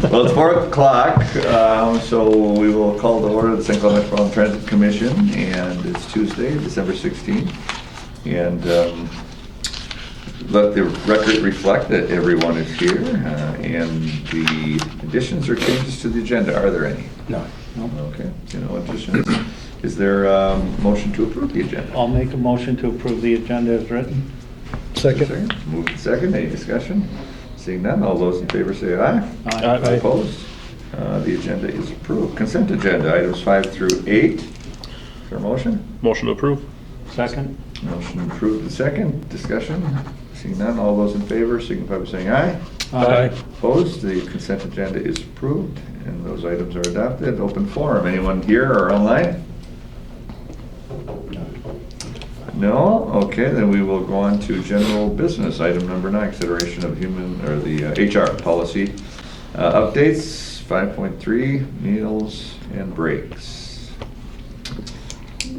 Well, it's 4 o'clock, so we will call to order the St. Cloud Metropolitan Transit Commission, and it's Tuesday, December 16th. And let the record reflect that everyone is here, and the additions or changes to the agenda, are there any? No. Okay, no additions. Is there a motion to approve the agenda? I'll make a motion to approve the agenda as written. Second. Moved and second, any discussion? Seeing none, all those in favor say aye. Aye. Opposed? The agenda is approved. Consent agenda, items 5 through 8. Is there a motion? Motion to approve. Second. Motion approved and second. Discussion? Seeing none, all those in favor signify by saying aye. Aye. Opposed? The consent agenda is approved and those items are adopted. Open forum. Anyone here or online? No? Okay, then we will go on to general business. Item number 9, consideration of the HR policy updates. 5.3, meals and breaks.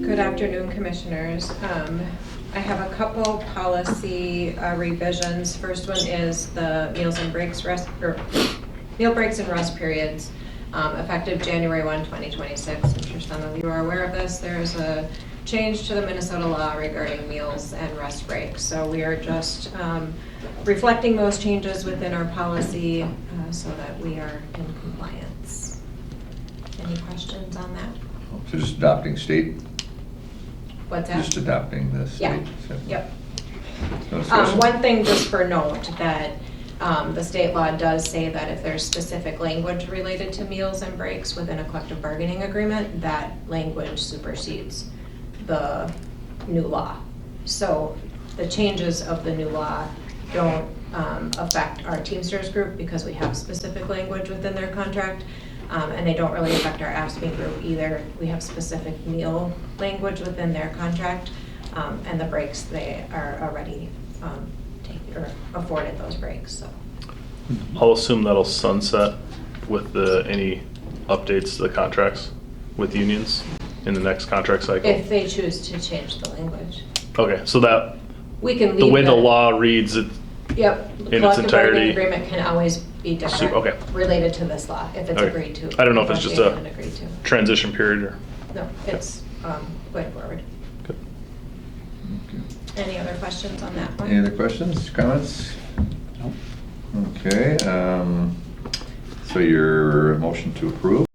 Good afternoon, Commissioners. I have a couple policy revisions. First one is the meals and breaks meal breaks and rest periods, effective January 1, 2026. I'm sure some of you are aware of this. There is a change to the Minnesota law regarding meals and rest breaks. So we are just reflecting those changes within our policy so that we are in compliance. Any questions on that? So just adopting state? What's that? Just adopting the state? Yep. No discussion? One thing just for note, that the state law does say that if there's specific language related to meals and breaks within a collective bargaining agreement, that language supersedes the new law. So the changes of the new law don't affect our Teamsters group because we have specific language within their contract, and they don't really affect our AFSCME group either. We have specific meal language within their contract, and the breaks, they are already afforded those breaks. So I'll assume that'll sunset with any updates to the contracts with unions in the next contract cycle. if they choose to change the language, Okay, so that we can leave the way the it. law reads it. Yep. in its Collective bargaining entirety. agreement can always be different. Okay. Related to this law, if it's Okay. agreed to. I don't know if it's or just they a haven't agreed to. transition period or. No, it's going forward. Good. Any other questions on that one? Any other questions, comments? No. Okay, so your motion to approve?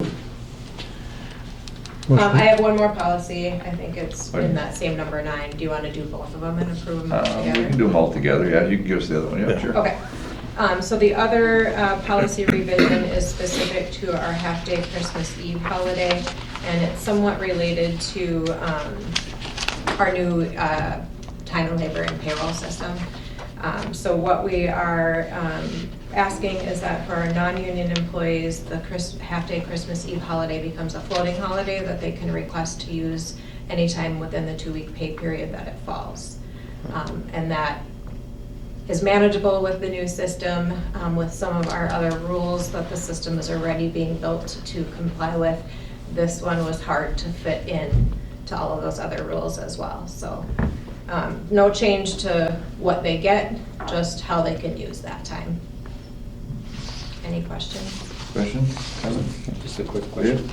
I have one more policy. I think it's in that same number 9. Do you want to do both of them and approve them We together? can do them all together, yeah, you can give us the other one, yeah, Yeah. sure. Okay. So the other policy revision is specific to our half-day Christmas Eve holiday, and it's somewhat related to our new time and labor and payroll system. So what we are asking is that for our non-union employees, the half-day Christmas Eve holiday becomes a floating holiday that they can request to use anytime within the 2-week pay period that it falls. And that is manageable with the new system. With some of our other rules that the system is already being built to comply with, this one was hard to fit in to all of those other rules as well. So no change to what they get, just how they can use that time. Any questions? Questions, comments? Just a quick question.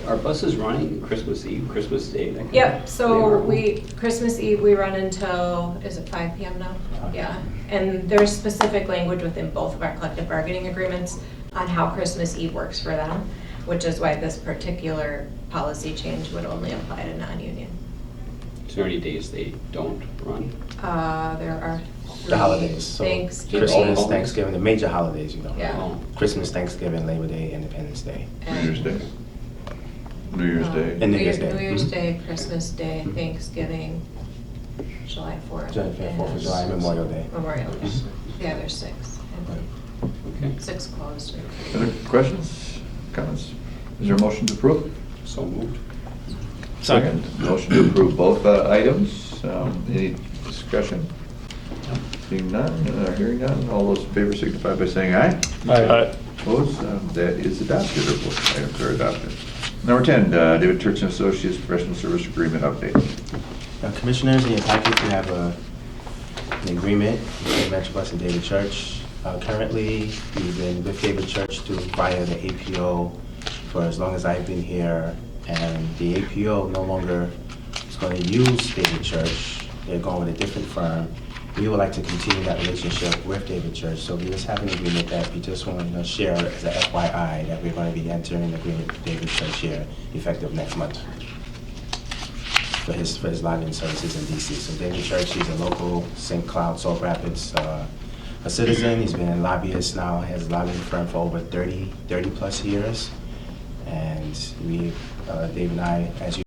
Are buses running Christmas Eve, Christmas Day? that kind of- Yep, They so are? Christmas Eve, we run until, is it 5 PM now? Yeah, and there's specific language within both of our collective bargaining agreements on how Christmas Eve works for them, which is why this particular policy change would only apply to non-union. Is there any days they don't run? There are The holidays. So Thanksgiving. Christmas, Thanksgiving, the major holidays, Yeah. Oh, Christmas, Thanksgiving, Labor Day, Independence Day. New Year's Day? New Year's Day? And New Year's Day. New Year's Mhm. Day, Christmas Day, Mhm. Thanksgiving, July 4th. July 4th of and July, Memorial Day. Memorial Day. Mhm. Yeah, there's 6. okay. 6 closed. Other questions, comments? Is there a motion to approve? So moved. Second. Motion to approve both items. Any discussion? Seeing none, hearing none, all those in favor signify by saying aye. Aye. Opposed? That is adopted, or both items are adopted. Number 10, David Church and Associates Professional Service Agreement update. Commissioners, in your packet, you have an agreement between Metropolitan and David Church. Currently, we've been with David Church via the APO for as long as I've been here, and the APO no longer is going to use David Church. They're going with a different firm. We would like to continue that relationship with David Church, so we just have an agreement that we just want to share as a FYI that we're going to be entering an agreement with David Church here effective next month for his lobbying services in DC. So David Church, he's a local St. Cloud, Salt Rapids a citizen. He's been a lobbyist now, has a lobbying firm for over 30 plus years. And we, Dave and I, as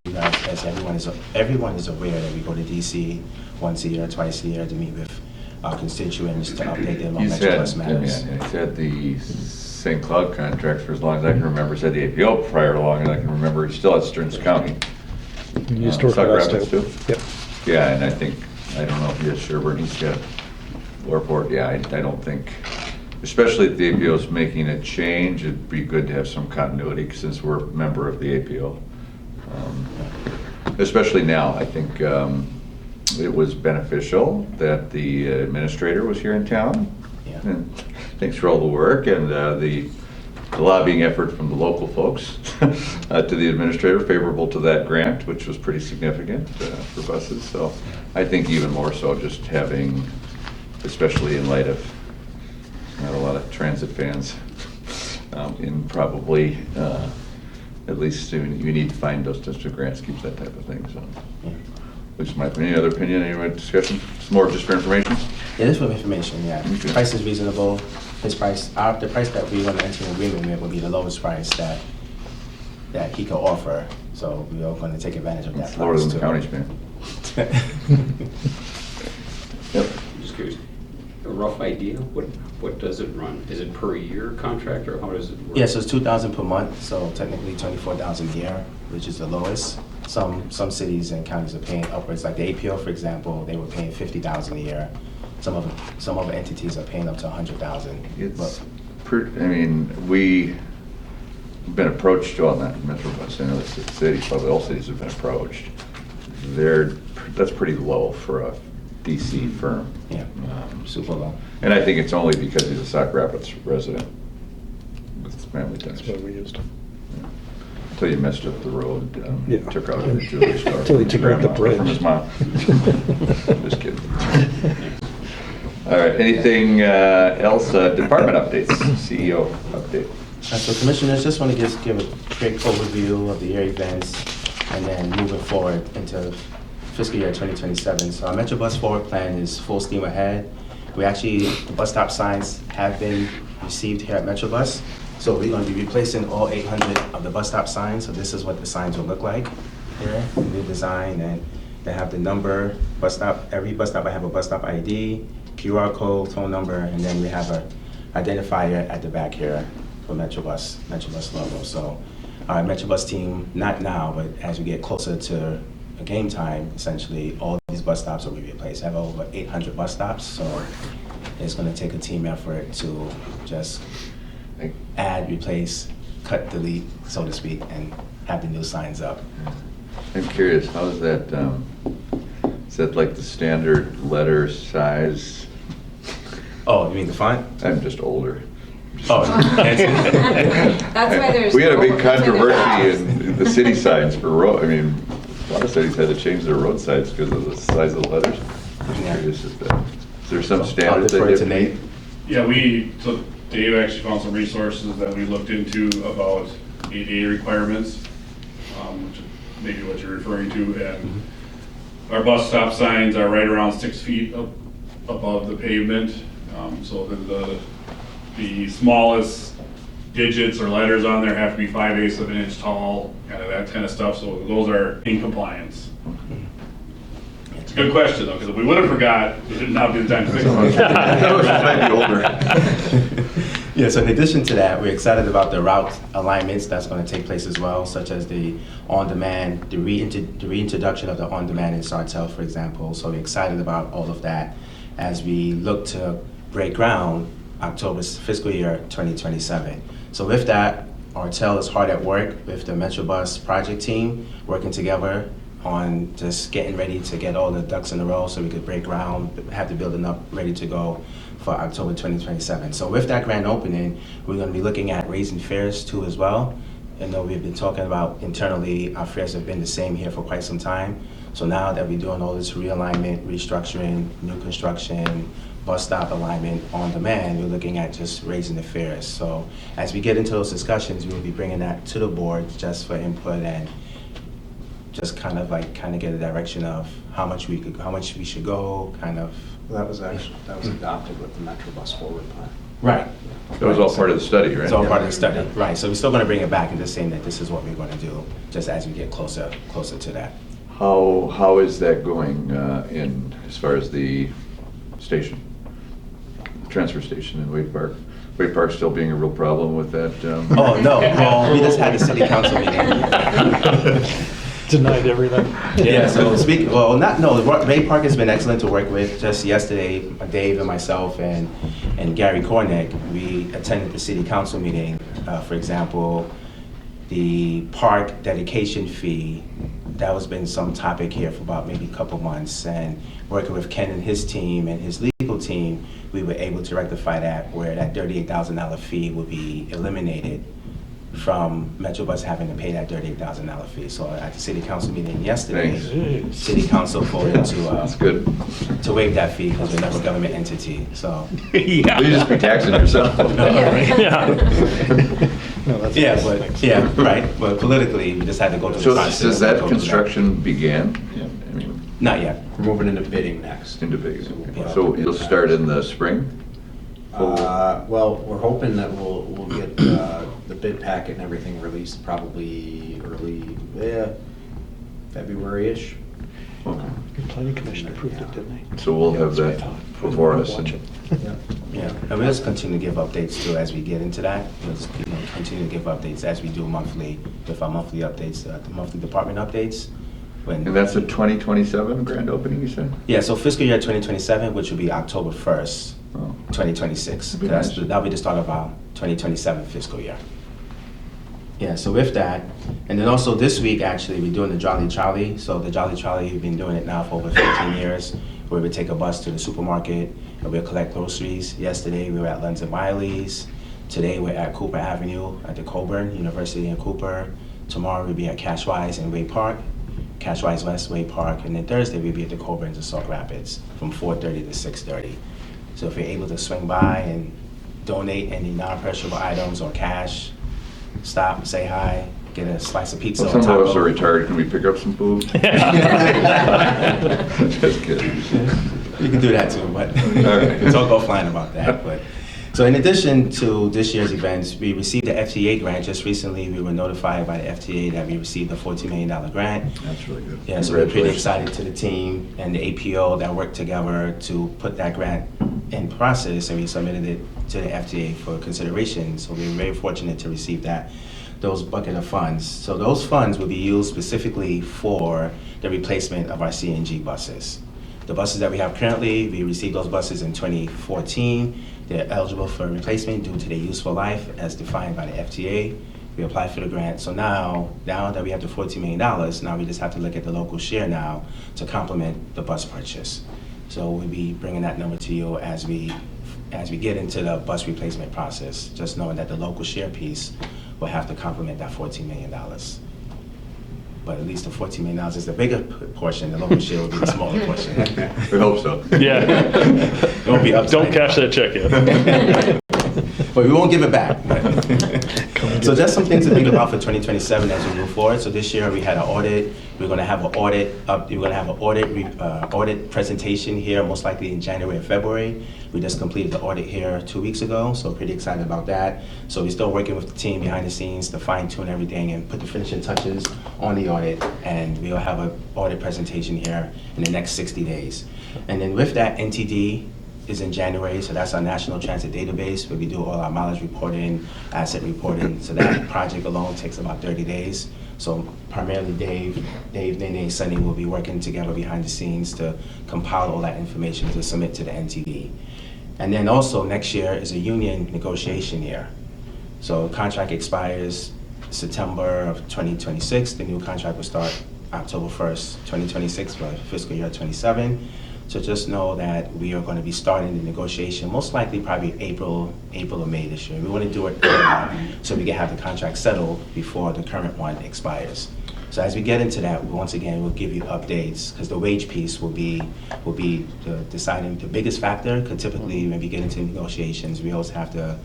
everyone is aware that we go to DC once a year, twice a year to meet with our constituents to update them on MetroBus matters. He's had the St. Cloud contract for as long as I can remember. He's had the APO prior to long as I can remember. He's still at Stearns County. He used to work Sauk with us Rapids too. Yep. Yeah, and I don't know if he has Sherburne. He's got Warport. Yeah, I don't think, especially if the APO is making a change, it'd be good to have some continuity since we're a member of the APO. Especially now, I think it was beneficial that the administrator was here in town. Yeah. And thanks for all the work and the lobbying effort from the local folks to the administrator, favorable to that grant, which was pretty significant for buses. So I think even more so just having, especially in light of not a lot of transit fans in probably, at least you need to find those types of grants, keeps that type of thing. So, Yeah. at least my opinion. Any other opinion, any other discussion? It's more just for information? Yeah, this for information, yeah. Okay. The price is reasonable. His price, the price that we want to enter an agreement with will be the lowest price that he could offer. So we are going to take advantage of that. It's lower than price the too. county's man. Yep. I'm just curious, a rough idea, what does it run? Is it per year contract, or how does it work? Yeah, so it's $2,000 per month, so technically $24,000 a year, which is the lowest. Some cities and counties are paying upwards, like the APO, for example, they were paying $50,000 a year. Some other entities are paying up to $100,000. It's, I mean, we've been approached on that MetroBus. I know the cities, probably all cities have been approached. That's pretty low for a DC firm. Yeah, super low. And I think it's only because he's a Sauk Rapids resident with his family ties. That's what we used. Until you messed up the road, Yeah. took out the jewelry store. Until he took out the bridge. From his mom. Just kidding. All right, anything else? Department updates, CEO update. So commissioners, just want to just give a quick overview of the year events and then moving forward into fiscal year 2027. So our MetroBus forward plan is full steam ahead. The bus stop signs have been received here at MetroBus. So we're going to be replacing all 800 of the bus stop signs. So this is what the signs will look like here, new design, and they have the number, bus stop, every bus stop I have a bus stop ID, QR code, phone number, and then we have a identifier at the back here for MetroBus logo. So our MetroBus team, not now, but as we get closer to a game time, essentially, all these bus stops will be replaced. I have over 800 bus stops, so it's going to take a team effort to just add, replace, cut, delete, so to speak, and have the new signs up. I'm curious, how is that, is that like the standard letter size? Oh, you mean the font? I'm just older. Oh, That's why there's. We had a no- big that's why there's controversy not. in the city signs for road, I mean, a lot of cities had to change their road signs because of the size of the letters. I'm Yeah. curious if that, is there some I'll standards defer they to have to Nate. meet? Yeah, so Dave actually found some resources that we looked into about ADA requirements, which is maybe what you're referring to, and our bus stop signs are right around 6 feet above the pavement, so the smallest digits or letters on there have to be 5/8 of an inch tall, kind of that kind of stuff, so those are in compliance. It's a good question though, because if we would have forgot, it would not be the time to fix it. Might be older. Yeah, so in addition to that, we're excited about the route alignments that's going to take place as well, such as the on-demand, the reintroduction of the on-demand in Sartell, for example. So we're excited about all of that as we look to break ground October's fiscal year 2027. So with that, Artel is hard at work with the MetroBus project team, working together on just getting ready to get all the ducks in a row so we could break ground, have the building up ready to go for October 2027. So with that grand opening, we're going to be looking at raising fares too as well. I know we've been talking about internally, our fares have been the same here for quite some time. So now that we're doing all this realignment, restructuring, new construction, bus stop alignment on demand, we're looking at just raising the fares. So as we get into those discussions, we'll be bringing that to the board just for input and just kind of get a direction of how much we should go, kind of. That was adopted with the Metro Bus Forward plan. Right. That was all part of the study, right? It's all part of the study, right. So we're still going to bring it back and just saying that this is what we're going to do, just as we get closer to that. How is that going in as far as the station, transfer station in Wade Park? Wade Park still being a real problem with that? Oh, no, well, we just had a city council meeting. Denied everything. Yeah, so Wade Park has been excellent to work with. Just yesterday, Dave and myself and Gary Cornick, we attended the city council meeting. For example, the park dedication fee, that was been some topic here for about maybe a couple months. And working with Ken and his team and his legal team, we were able to rectify that, where that $38,000 fee would be eliminated from Metrobus having to pay that $38,000 fee. So at the city council meeting yesterday, Thanks. city council voted That's good. to waive that fee because we're never a government entity. So You just be taxing yourself. yeah, right. But politically, we just had to go through So the process. does that construction began? I mean, Not yet. We're moving into bidding next. into big. Yeah. So it'll start in the spring? Well, we're hoping that we'll get the bid packet and everything released probably early, February-ish. Okay. Your planning commission approved it, didn't they? So we'll have That's what I that thought. before us. Watch and- it. Yeah, and we'll just continue to give updates too as we get into that. We'll just continue to give updates as we do monthly, with our monthly updates, the monthly department updates. And that's a 2027 grand opening, you said? Yeah, so fiscal year 2027, which will be October 1st, Oh. 2026. That'd be nice. That'll be the start of our 2027 fiscal year. Yeah, so with that, and then also this week, actually, we're doing the Jolly Trolley. So the Jolly Trolley, we've been doing it now for over 15 years, where we take a bus to the supermarket and we'll collect groceries. Yesterday, we were at Lunds and Miley's. Today, we're at Cooper Avenue at the Coburn University in Cooper. Tomorrow, we'll be at Cashwise in Wade Park, Cashwise West, Wade Park. And then Thursday, we'll be at the Coburns in Sauk Rapids from 4:30 to 6:30. So if you're able to swing by and donate any non-perishable items or cash, stop, say hi, get a slice of pizza Well, or some of us taco. are retired. Can we pick up some food? Just kidding. You can do that too, but All right. we'll talk offline about that. But so in addition to this year's events, we received the FTA grant. Just recently, we were notified by the FTA that we received a $14 million grant. That's really good. Yeah, so we're pretty Congratulations. excited to the team and the APO that worked together to put that grant in process, and we submitted it to the FTA for consideration. So we were very fortunate to receive those bucket of funds. So those funds will be used specifically for the replacement of our CNG buses. The buses that we have currently, we received those buses in 2014. They're eligible for replacement due to their useful life as defined by the FTA. We applied for the grant. So now that we have the $14 million, now we just have to look at the local share now to complement the bus purchase. So we'll be bringing that number to you as we get into the bus replacement process, just knowing that the local share piece will have to complement that $14 million. But at least the $14 million is the bigger portion, the local share will be the smaller portion. We hope so. Yeah. It won't be upside Don't cash down. that check yet. But we won't give it back. So just some things to think about for 2027 as we move forward. So this year we had an audit. We're going to have an audit presentation here, most likely in January or February. We just completed the audit here 2 weeks ago, so pretty excited about that. So we're still working with the team behind the scenes to fine tune everything and put the finishing touches on the audit. And we'll have an audit presentation here in the next 60 days. And then with that, NTD is in January, so that's our National Transit Database, where we do all our mileage reporting, asset reporting. So that project alone takes about 30 days. So primarily Dave, Nene, Sunny will be working together behind the scenes to compile all that information to submit to the NTD. And then also next year is a union negotiation year. So the contract expires September of 2026. The new contract will start October 1st, 2026 for fiscal year 27. So just know that we are going to be starting the negotiation, most likely probably April or May this year. We want to do it early so we can have the contract settled before the current one expires. So as we get into that, once again, we'll give you updates, because the wage piece will be the biggest factor, because typically when we get into negotiations, we always have to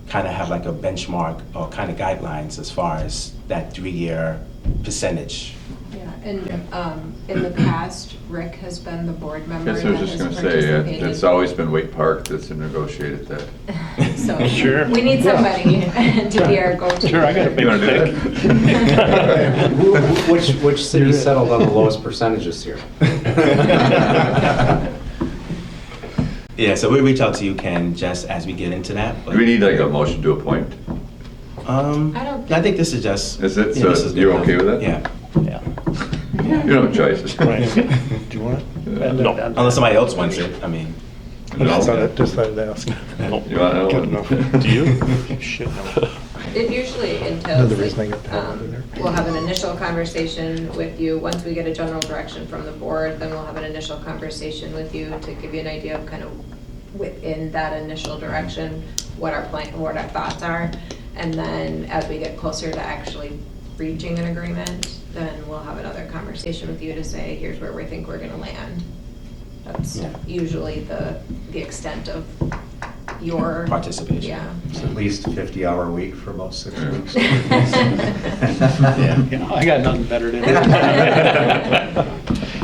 kind of have like a benchmark or kind of guidelines as far as that 3-year percentage. Yeah, and in the past, Rick has been the board member Yes, that I was has just gonna say, participated. it's always been Wake Park that's negotiated that. So, Sure. we need somebody to be our go-to. Sure, I got a big You wanna do stick. that? Which city settled on the lowest percentages here? Yeah, so we'll reach out to you, Ken, just as we get into that. Do we need like a motion to appoint? I think this is just. Is it? yeah, So this is good you're enough. okay with it? Yeah. Yeah. You don't have choices. Right. Do you want it? No. Unless somebody else wants it, I mean. No. Just thought I'd ask. You want Good enough. Do you? You should know. It usually entails, Another reason I like, got that over there. we'll have an initial conversation with you. Once we get a general direction from the board, then we'll have an initial conversation with you to give you an idea of kind of within that initial direction, what our plan, what our thoughts are. And then as we get closer to actually reaching an agreement, then we'll have another conversation with you to say, here's where we think we're gonna land. That's Yeah. usually the extent of your Participation. Yeah. It's at least a 50-hour week for about 6 Yeah. weeks. Yeah, I got nothing better to do.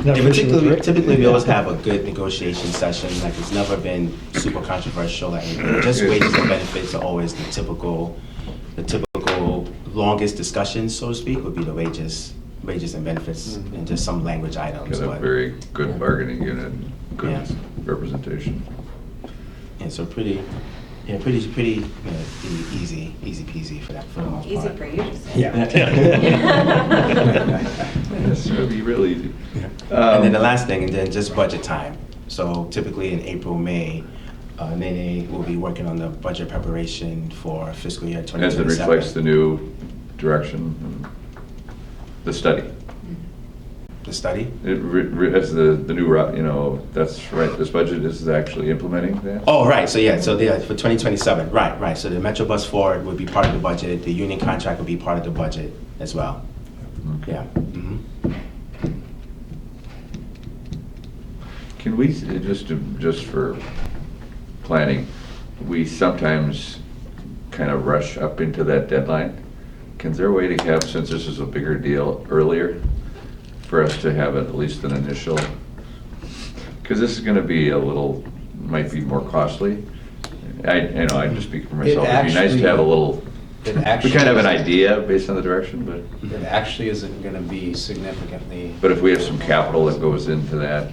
Now, Yeah, fishing with Rick? typically, we always have a good negotiation session, like it's never been super controversial, like just wages and benefits are always the typical longest discussion, so to speak, would be the wages and benefits, and just some language items. Got a but- very good bargaining unit, good Yeah. representation. Yeah, so pretty easy peasy for the most Easy part. for you to say. Yes, it'll be real easy. And then the last thing, and then just budget time. So typically in April, May, Nene will be working on the budget preparation for fiscal year As it 2027. reflects the new direction, and the study. The study? As the new route, that's right, this budget is actually implementing that? Oh, right, so yeah, for 2027, right. So the Metro Bus Forward would be part of the budget, the union contract would be part of the budget as well. Okay. Yeah. Mhm. Can we, just for planning, we sometimes kind of rush up into that deadline. Is there a way to have, since this is a bigger deal, earlier, for us to have at least an initial? Because this is gonna be might be more costly. I'm just speaking for myself. It'd be nice to have a little, It we actually kind of have an isn't- idea based on the direction, but. It actually isn't going to be significantly. But if we have some capital that goes into that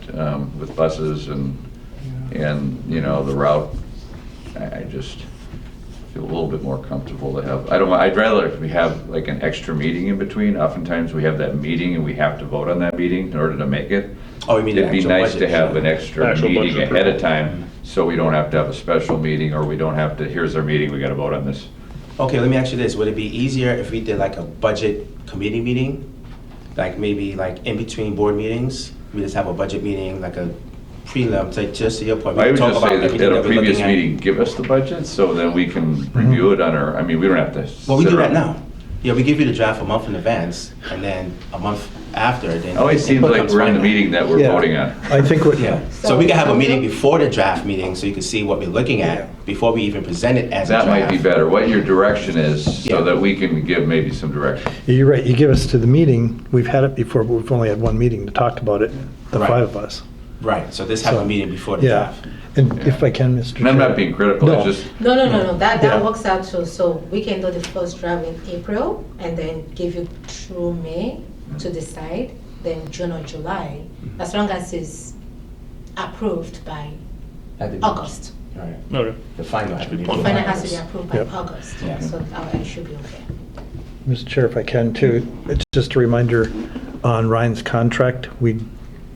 with buses and the route, I just feel a little bit more comfortable to have, I'd rather if we have like an extra meeting in between. Oftentimes we have that meeting and we have to vote on that meeting in order to make it. Oh, you mean the It'd be actual nice to budget? have an extra Actual meeting budget ahead of approval. time, so we don't have to have a special meeting, or we don't have to, here's our meeting, we gotta vote on this. Okay, let me ask you this, would it be easier if we did like a budget committee meeting? Like maybe like in between board meetings, we just have a budget meeting, like a prelim, just to your point. we I can would talk just about say that everything at a we're previous looking at. meeting, give us the budget, so then we can review it on our, we don't have to. Well, we sit do that around. now. Yeah, we give you the draft a month in advance, and then a month after, then. It always seems input like comes we're in the final. meeting that we're Yeah. voting on. I think what, Yeah, so we can have a meeting before the draft meeting, so you can see what we're looking Yeah. at, before we even present it as a That draft. might be better, what your direction is, so Yeah. that we can give maybe some direction. you're right, you give us to the meeting, we've had it before, but we've only had one meeting to talk about it, the Right. 5 of us. Right, so this have a So, meeting before the Yeah, draft. and if I can, Mr. And I'm Chair. not being critical, No. it's just, No, that Yeah. works out too, so we can do the first draft in April and then give you through May to decide, then June or July, as long as it's approved by At the- August. Right, Okay. the final. has to be The approved final by has to be August. approved by Yep. August, Yeah. so it should be okay. Mr. Chair, if I can too, it's just a reminder on Ryan's contract, we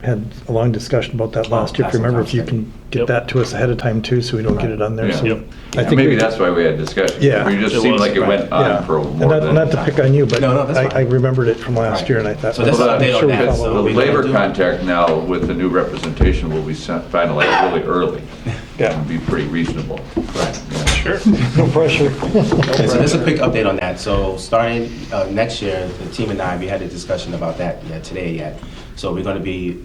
had a long discussion about that last year. If you remember, if you can get Yep. that to us ahead of time too, so we don't get it on there. Yeah. So Yep. I think Maybe we- that's why we had discussion. Yeah. It just It seemed was, like it went Yeah. on for And more than. not to pick on you, but No, that's I fine. remembered it from last Right. year and I thought. So this Well, is update on sure we that. follow So The up. we labor do- contract now with the new representation will be finalized really early. Yeah. And be pretty reasonable. Right. Sure. No pressure. Okay, so just a quick update on that. So starting next year, the team and I, we had a discussion about that today yet. So we're going to be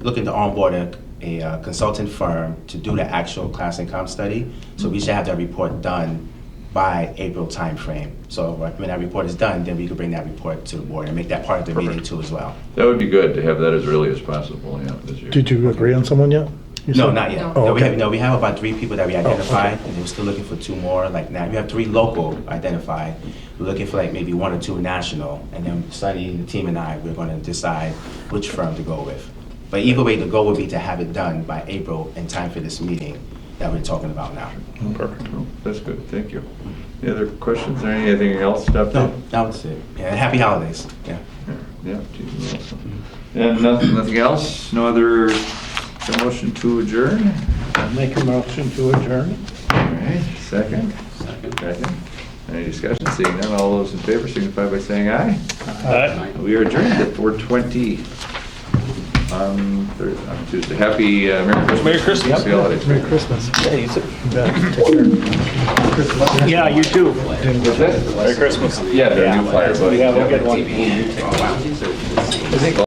looking to onboard a consultant firm to do the actual class and comp study. So we should have that report done by April timeframe. So when that report is done, then we can bring that report to the board and make that part of the meeting too as well. That would be good to have that as early as possible, yeah, this year. Did you agree on someone yet? You No, said? not yet. No. Oh, We okay. have, we have about 3 people that we identified, okay. and we're still looking for 2 more. Like now, we have 3 local identified. We're looking for like maybe 1 or 2 national, and then Sunny, the team, and I, we're going to decide which firm to go with. But either way, the goal would be to have it done by April in time for this meeting that we're talking about now. Perfect. Oh, that's good, thank you. Any other questions or anything else? No, that was it. Yeah, and happy holidays. Yeah. Yeah, geez, awesome. And nothing else? No other motion to adjourn? Make a motion to adjourn. All right, second? Second. Any discussion? Seeing none, all those in favor signify by saying aye. Aye. We are adjourned at 4:20 on Tuesday. Happy Merry Christmas. Merry Christmas. Happy holidays. Merry Christmas. Yeah, you too. You bet. Take care. Yeah, you too. What's that? Merry Christmas. Yeah, the new flyer, buddy. Yeah, we'll get one. Oh,